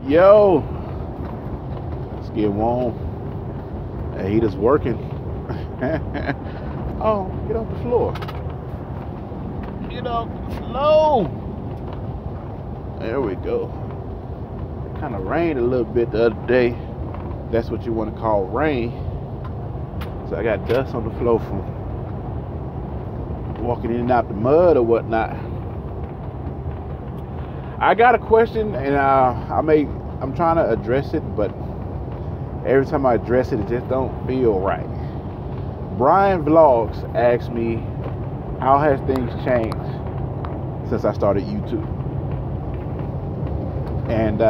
Yo, let's get warm. The heater's working. Oh, get off the floor. Get off the floor. There we go. It kind of rained a little bit the other day. That's what you want to call rain. So I got dust on the floor from walking in and out the mud or whatnot. I got a question, and I'm trying to address it, but every time I address it, it just don't feel right. Brian Vlogs asked me, how has things changed since I started YouTube? And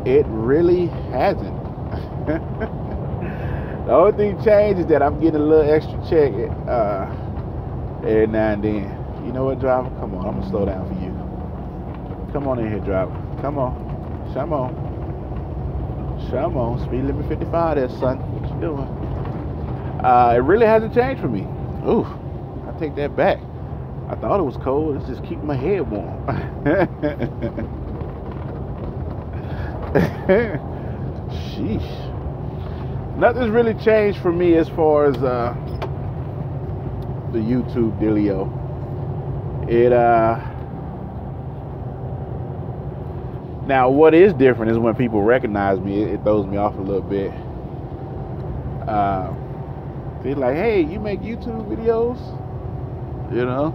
it really hasn't. The only thing changed is that I'm getting a little extra check every now and then. You know what, driver? Come on, I'm gonna slow down for you. Come on in here, driver. Come on. Come on. Come on. Speed limit 55 there, son. What you doing? It really hasn't changed for me. Ooh, I take that back. I thought it was cold. It's just keeping my head warm. Sheesh. Nothing's really changed for me as far as the YouTube dealio. Now what is different is when people recognize me, it throws me off a little bit. They're like, hey, you make YouTube videos? You know?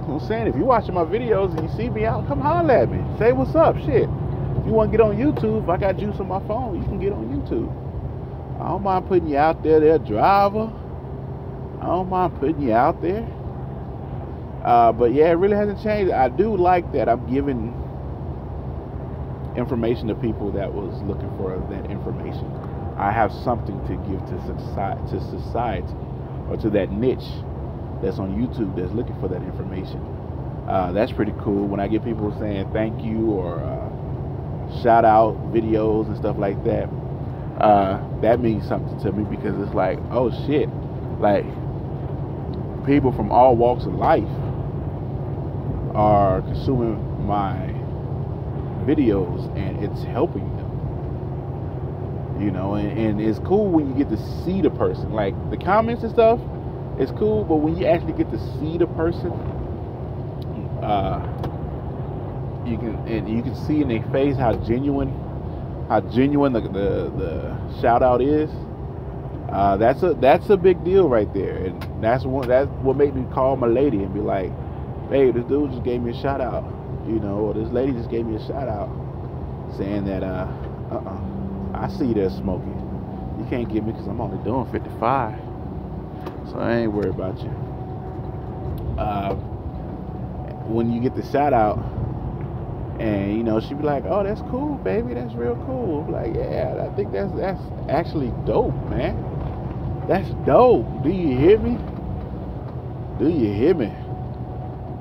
I'm saying, if you're watching my videos and you see me out, come holler at me. Say what's up, shit. If you want to get on YouTube, if I got juice on my phone, you can get on YouTube. I don't mind putting you out there, driver. I don't mind putting you out there. But yeah, it really hasn't changed. I do like that I'm giving information to people that was looking for that information. I have something to give to society, or to that niche that's on YouTube that's looking for that information. That's pretty cool. When I get people saying thank you or shout out videos and stuff like that, that means something to me, because it's like, oh shit, like people from all walks of life are consuming my videos and it's helping them, you know. And it's cool when you get to see the person. Like the comments and stuff, it's cool, but when you actually get to see the person, you can see in their face how genuine the shout out is. That's a big deal right there, and that's what made me call my lady and be like, hey, this dude just gave me a shout out, you know, or this lady just gave me a shout out, saying that I see you there smoking. You can't get me because I'm only doing 55, so I ain't worried about you. When you get the shout out, and you know, she be like, oh, that's cool, baby, that's real cool. I'm like, yeah, I think that's actually dope, man. That's dope. Do you hear me? Do you hear me?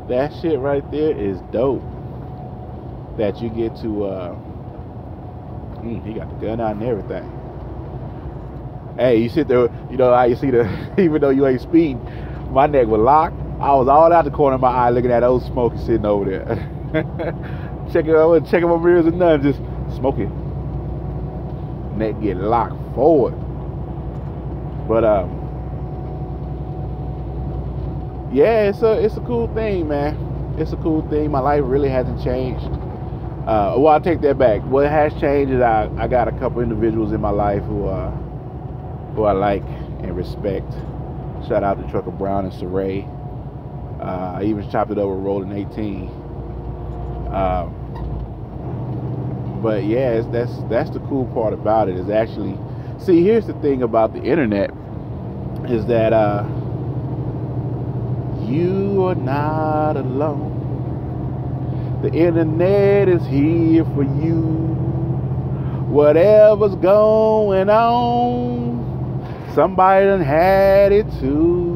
That shit right there is dope. That you get to he got the gun out and everything. Hey, you sit there, you know how you see the even though you ain't speeding, my neck was locked. I was all out the corner of my eye looking at old Smokey sitting over there. checking my mirrors and nothing, just smoking. Neck get locked forward. But yeah, it's a cool thing, man. It's a cool thing. My life really hasn't changed. Well, I take that back. What has changed is I got a couple individuals in my life who I like and respect. Shout out to Trucker Brown and Saray. I even chopped it over Rolling 18. But yeah, that's the cool part about it. Is actually, see, here's the thing about the internet, is that you are not alone. The internet is here for you. Whatever's going on, somebody done had it too.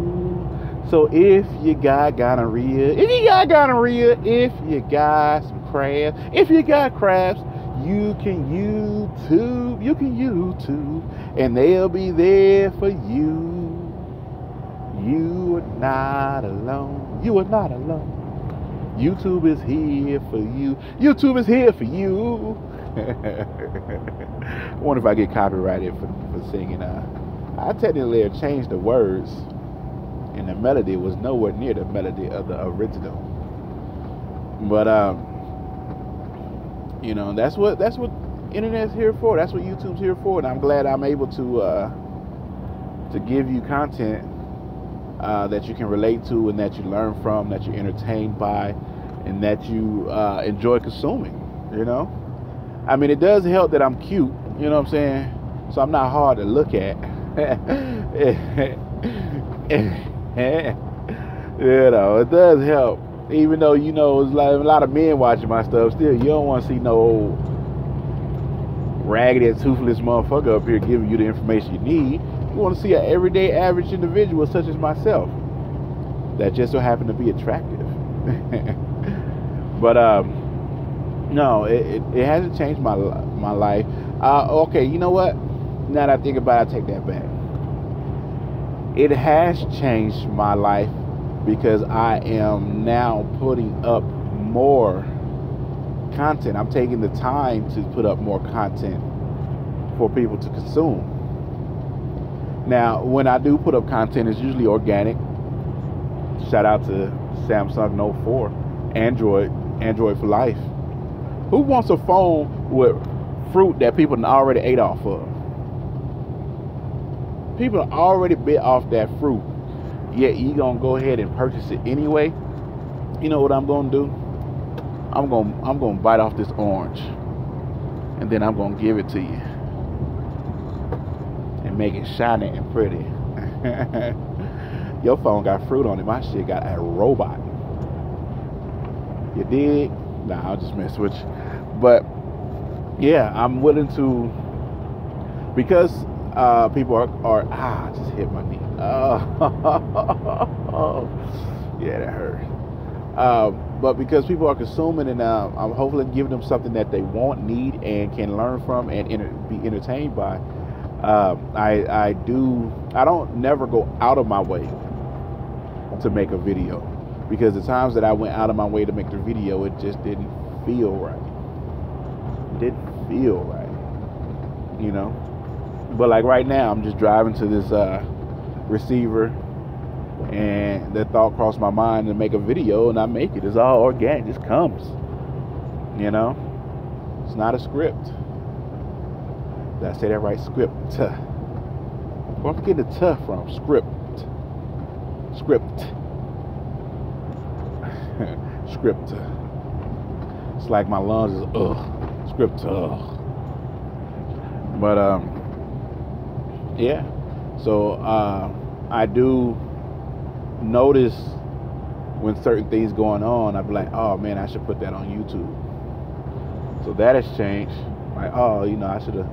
So if you got gonorrhea, if you got some crabs, if you got crabs, you can YouTube, and they'll be there for you. You are not alone. You are not alone. YouTube is here for you. YouTube is here for you. I wonder if I get copyrighted for singing. I technically changed the words, and the melody was nowhere near the melody of the original. But that's what internet's here for. That's what YouTube's here for, and I'm glad I'm able to give you content that you can relate to, and that you learn from, that you're entertained by, and that you enjoy consuming. I mean, it does help that I'm cute. You know what I'm saying? So I'm not hard to look at. It does help. Even though there's a lot of men watching my stuff, still you don't want to see no old raggedy, toothless motherfucker up here giving you the information you need. You want to see an everyday, average individual such as myself that just so happen to be attractive. But no, it hasn't changed my life. Okay, you know what? Now that I think about it, I take that back. It has changed my life because I am now putting up more content. I'm taking the time to put up more content for people to consume. Now, when I do put up content, it's usually organic. Shout out to Samsung Note 4, Android for life. Who wants a phone with fruit that people already ate off of? People already bit off that fruit, yet you gonna go ahead and purchase it anyway. You know what I'm gonna do? I'm gonna bite off this orange, and then I'm gonna give it to you and make it shiny and pretty. Your phone got fruit on it. My shit got a robot. You dig? Nah, I'll just mess with you. But yeah, I'm willing to, because people are I just hit my knee. Oh, yeah, that hurt. But because people are consuming, and I'm hopefully giving them something that they want, need, and can learn from, and be entertained by. I don't never go out of my way to make a video, because the times that I went out of my way to make the video, it just didn't feel right. It didn't feel right, But like right now, I'm just driving to this receiver, and the thought crossed my mind to make a video, and I make it. It's all organic, it just comes. It's not a script. Did I say that right? Script. Where I'm getting the "t" from? Script. Script. It's like my lungs is script. But yeah. So I do notice when certain things going on, I'd be like, oh man, I should put that on YouTube. So that has changed. Like, I should have.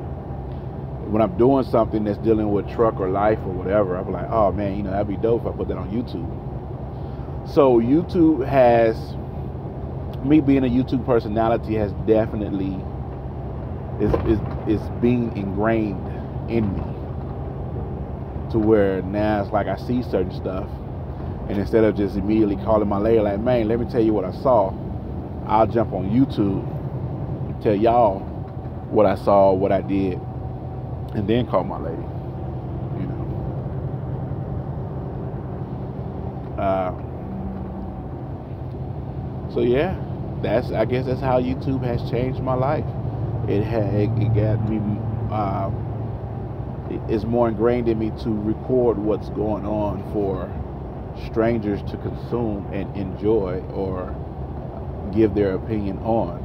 When I'm doing something that's dealing with truck or life or whatever, I'm like, oh man, that'd be dope if I put that on YouTube. So YouTube has, me being a YouTube personality has definitely is being ingrained in me, to where now it's like I see certain stuff, and instead of just immediately calling my lady like, man, let me tell you what I saw, I'll jump on YouTube and tell y'all what I saw, what I did, and then call my lady. So yeah, I guess that's how YouTube has changed my life. It got me. It's more ingrained in me to record what's going on for strangers to consume and enjoy or give their opinion on.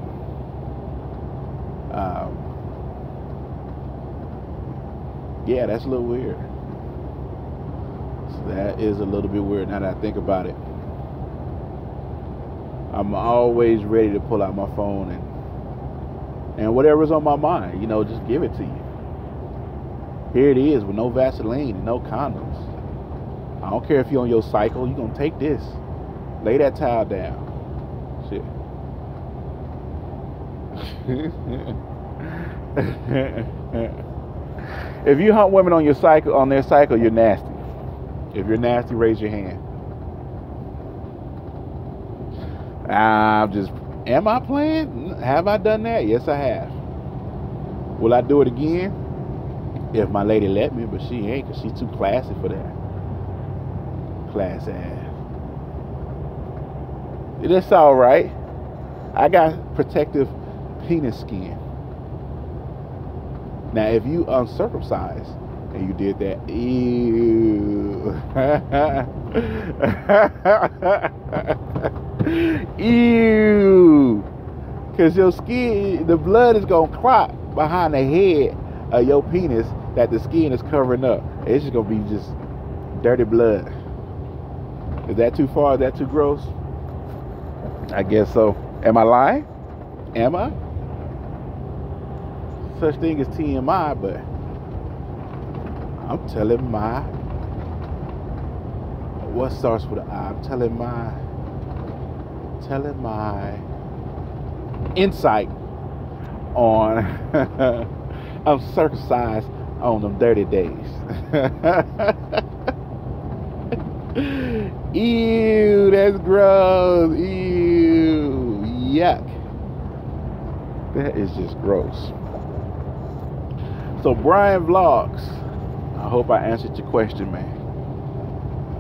Yeah, that's a little weird. So that is a little bit weird now that I think about it. I'm always ready to pull out my phone and whatever's on my mind, just give it to you. Here it is with no Vaseline and no condoms. I don't care if you're on your cycle, you're going to take this. Lay that towel down. Shit. If you hunt women on their cycle, you're nasty. If you're nasty, raise your hand. Am I playing? Have I done that? Yes, I have. Will I do it again? If my lady let me, but she ain't, because she's too classy for that. Class ass. That's all right. I got protective penis skin. Now, if you uncircumcised and you did that, ew. Ew. Because your skin, the blood is going to clot behind the head of your penis that the skin is covering up. It's just going to be just dirty blood. Is that too far? Is that too gross? I guess so. Am I lying? Am I? Such thing as TMI, but I'm telling my, what starts with an I? I'm telling my insight on I'm circumcised on them dirty days. Ew, that's gross. Ew, yuck. That is just gross. So Brian Vlogs, I hope I answered your question, man.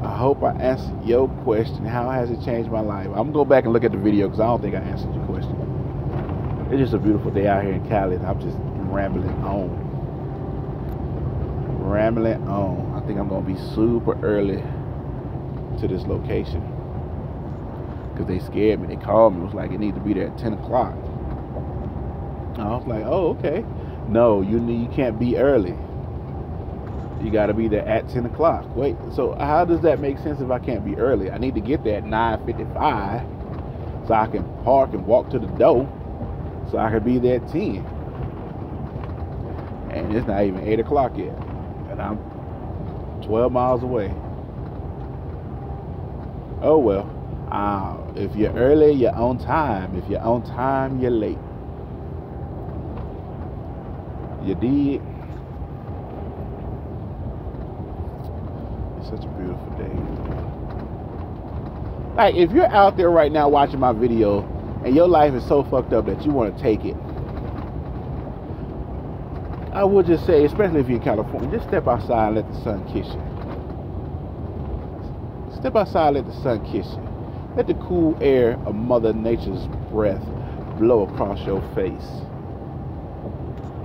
I hope I answered your question. How has it changed my life? I'm gonna go back and look at the video because I don't think I answered your question. It's just a beautiful day out here in Cali. I'm just rambling on. I think I'm gonna be super early to this location because they scared me. They called me. It was like, it needs to be there at 10 o'clock. I was like, oh, okay. No, you can't be early. You got to be there at 10 o'clock. Wait, so how does that make sense if I can't be early? I need to get there at 9:55 so I can park and walk to the door so I can be there at 10. And it's not even 8 o'clock yet. And I'm 12 miles away. Oh, well. If you're early, you're on time. If you're on time, you're late. You dig? It's such a beautiful day. Like, if you're out there right now watching my video and your life is so fucked up that you want to take it, I would just say, especially if you're in California, just step outside and let the sun kiss you. Step outside and let the sun kiss you. Let the cool air of Mother Nature's breath blow across your face.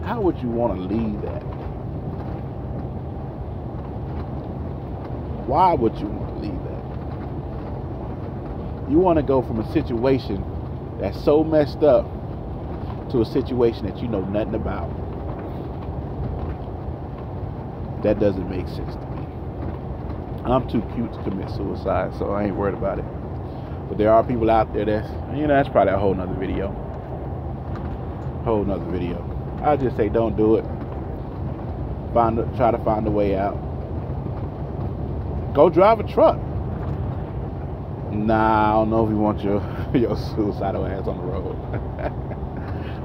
How would you want to leave that? Why would you want to leave that? You want to go from a situation that's so messed up to a situation that you know nothing about. That doesn't make sense to me. I'm too cute to commit suicide, so I ain't worried about it. But there are people out there that's probably a whole nother video. I just say don't do it. Try to find a way out. Go drive a truck. Nah, I don't know if you want your suicidal ass on the road.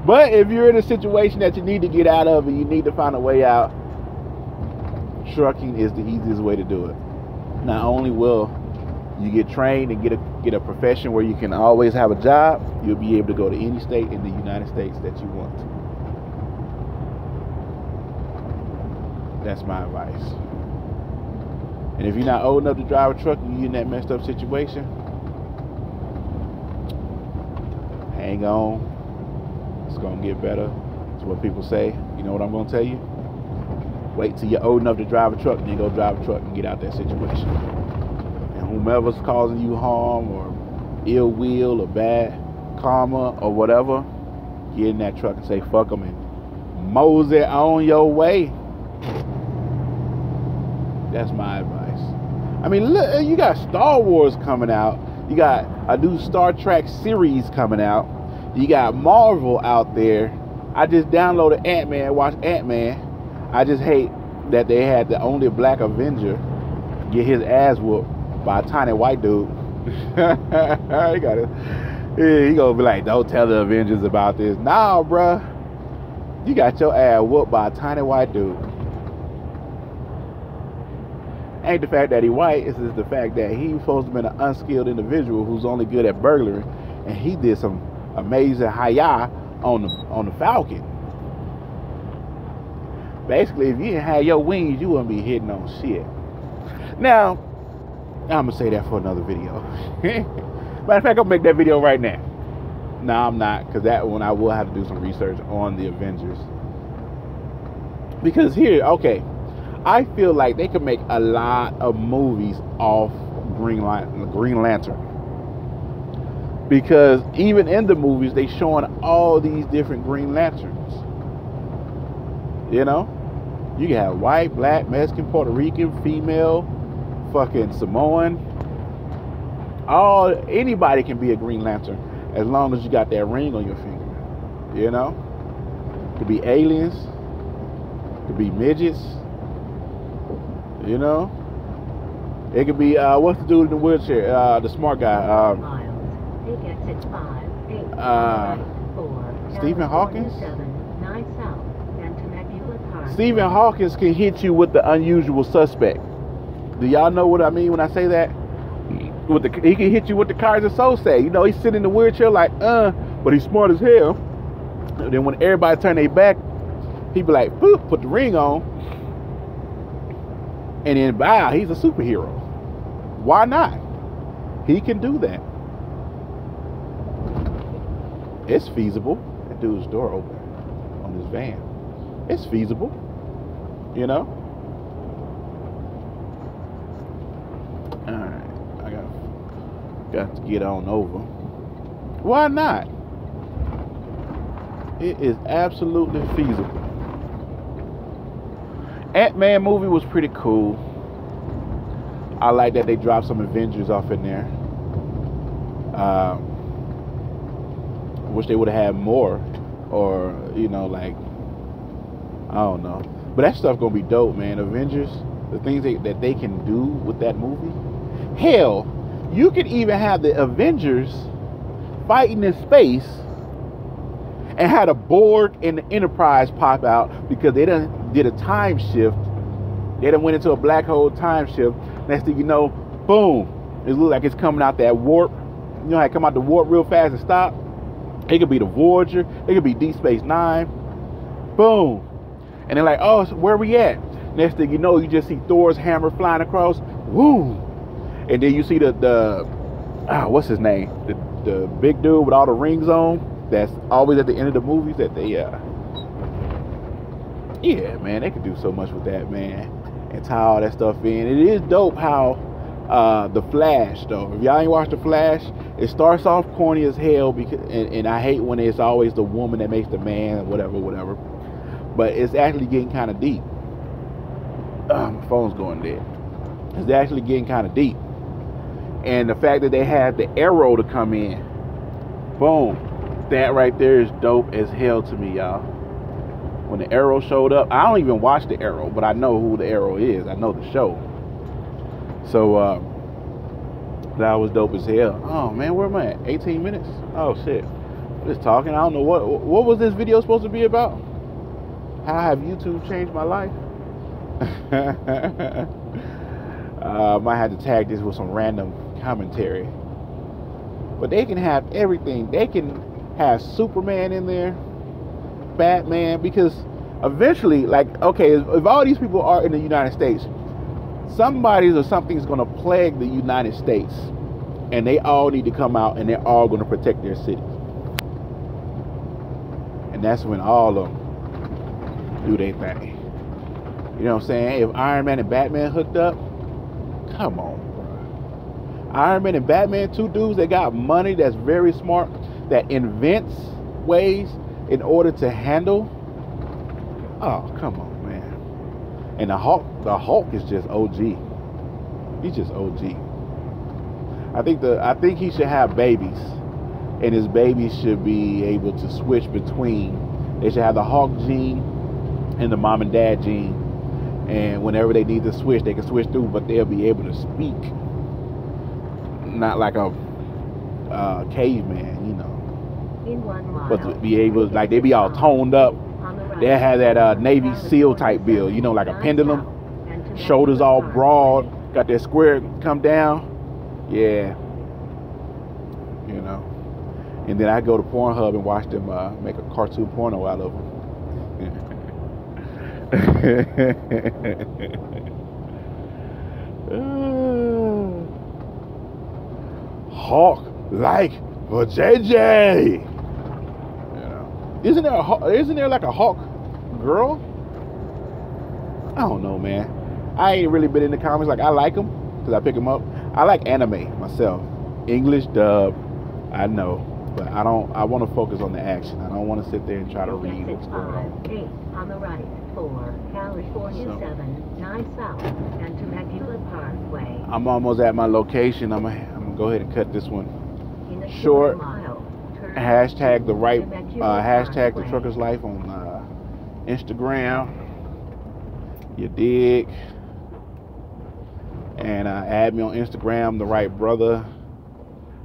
But if you're in a situation that you need to get out of and you need to find a way out, trucking is the easiest way to do it. Not only will you get trained and get a profession where you can always have a job, you'll be able to go to any state in the United States that you want to. That's my advice. And if you're not old enough to drive a truck and you're in that messed up situation, hang on. It's going to get better. That's what people say. You know what I'm going to tell you? Wait till you're old enough to drive a truck and then go drive a truck and get out that situation. And whomever's causing you harm or ill will or bad karma or whatever, get in that truck and say fuck them and mosey on your way. That's my advice. I mean, look, you got Star Wars coming out. You got a new Star Trek series coming out. You got Marvel out there. I just downloaded Ant-Man, watched Ant-Man. I just hate that they had the only black Avenger get his ass whooped by a tiny white dude. He gonna be like, don't tell the Avengers about this. Nah, bruh. You got your ass whooped by a tiny white dude. Ain't the fact that he white, it's just the fact that he's supposed to be an unskilled individual who's only good at burglary. and he did some amazing hi-ya on the Falcon. Basically, if you didn't have your wings, you wouldn't be hitting on shit. Now, I'm gonna say that for another video. Matter of fact, I'll make that video right now. No, I'm not, because that one I will have to do some research on the Avengers. Because here, okay, I feel like they could make a lot of movies off Green Lantern. Because even in the movies, they showing all these different Green Lanterns. You know? You can have white, black, Mexican, Puerto Rican, female, fucking Samoan. Anybody can be a Green Lantern as long as you got that ring on your finger. You know? Could be aliens. Could be midgets. You know? It could be, what's the dude in the wheelchair? The smart guy. Stephen Hawking? Stephen Hawking can hit you with the unusual suspect. Do y'all know what I mean when I say that? He can hit you with the cards of soul say. You know, he's sitting in the wheelchair like, but he's smart as hell. And then when everybody turn their back, he be like, boop, put the ring on. And then, wow, he's a superhero. Why not? He can do that. It's feasible. That dude's door open on his van. It's feasible. You know? Alright. I got to get on over. Why not? It is absolutely feasible. Ant-Man movie was pretty cool. I like that they dropped some Avengers off in there. Wish they would have had more, or you know, like, I don't know. But that stuff gonna be dope, man. Avengers, the things that they can do with that movie. Hell, you could even have the Avengers fighting in space and had a Borg and the Enterprise pop out because they done did a time shift. They done went into a black hole time shift. Next thing you know, boom, it looks like it's coming out that warp. You know how it come out the warp real fast and stop? It could be the Voyager. It could be Deep Space Nine. Boom. And they're like, oh, so where we at? Next thing you know, you just see Thor's hammer flying across. Woo. And then you see what's his name? The big dude with all the rings on. That's always at the end of the movies that they, yeah, man, they could do so much with that, man. And tie all that stuff in. It is dope how The Flash, though. If y'all ain't watched The Flash, it starts off corny as hell, because, and I hate when it's always the woman that makes the man, whatever. But it's actually getting kind of deep. My phone's going dead. It's actually getting kind of deep. And the fact that they had the Arrow to come in, boom, that right there is dope as hell to me, y'all. When the Arrow showed up, I don't even watch the Arrow, but I know who the Arrow is. I know the show. So that was dope as hell. Oh man, where am I at? 18 minutes? Oh shit. Just talking. I don't know what was this video supposed to be about? How have YouTube changed my life? Might have to tag this with some random commentary. But they can have everything. They can have Superman in there, Batman, because eventually, like, okay, if all these people are in the United States, somebody's or something's going to plague the United States, and they all need to come out, and they're all going to protect their cities. And that's when all of them do their thing. You know what I'm saying? If Iron Man and Batman hooked up, come on, bro. Iron Man and Batman, two dudes that got money, that's very smart, that invents ways in order to handle. Oh, come on, man. And the Hulk is just OG. He's just OG. I think he should have babies, and his babies should be able to switch between. They should have the Hulk gene and the mom and dad gene, and whenever they need to switch, they can switch through, but they'll be able to speak, not like a caveman, you know. But to be able, like, they be all toned up. They have that Navy SEAL type build, you know, like a pendulum, shoulders all broad, got that square come down. Yeah, you know. And then I go to Pornhub and watch them make a cartoon porno out of them. Hawk like for JJ. You know, isn't there like a Hawk girl? I don't know, man. I ain't really been in the comics. Like, I like them because I pick them up. I like anime myself, English dub. I know, but I don't. I want to focus on the action. I don't want to sit there and try to read what's going on. 8 on the right, 4 California 7, 9 south, and Temecula Parkway. I'm almost at my location. I'm gonna go ahead and cut this one short. Hashtag the trucker's life on Instagram. You dig? And add me on Instagram, Therightbrotha.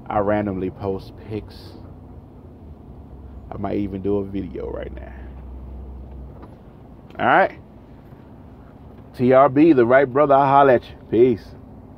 I randomly post pics. I might even do a video right now. All right. TRB, Therightbrotha. I'll holler at you. Peace.